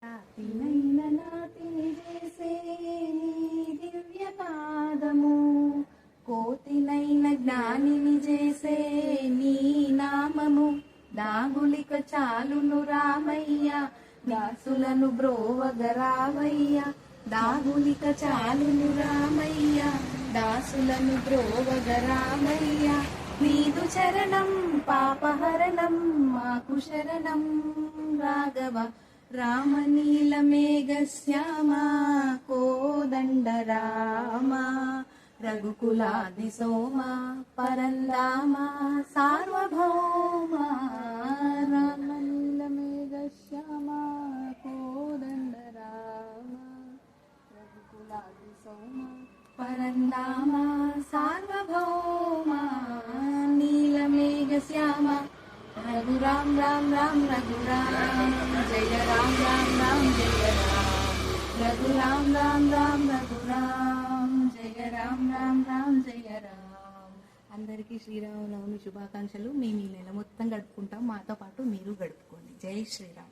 నాతినైన నాతిని చేసే నీ దివ్య పాదము, కోతినైన జ్ఞానిని చేసే నీ నామము. దాగులిక చాలును రామయ్య, దాసులను బ్రోవగరావయ్య. దాగులిక చాలును రామయ్య, దాసులను బ్రోవగరామయ్య. నీదు చరణం పాపహరణం మాకు శరణం రాఘవ. రామనీల మేఘశ్యామ కోదండ రామ, రఘుకులాది సోమ పరందామ సార్వభౌమ. రామనీల మేఘశ్యామ కోదండ రామ, రఘుకులాది సోమ పరందామ సార్వభౌమ. నీల మేఘశ్యామ రఘురాం రాम राम रघुराम, जय राम राम राम जय राम. रघुराम राम राम रघुराम, जय राम राम राम जय राम. అందరికీ శ్రీరామనవమి శుభాకాంక్షలు. మేము ఈ నెల మొత్తం గడుపుకుంటాం, మాతో పాటు మీరు గడుపుకోండి. జై శ్రీరామ్.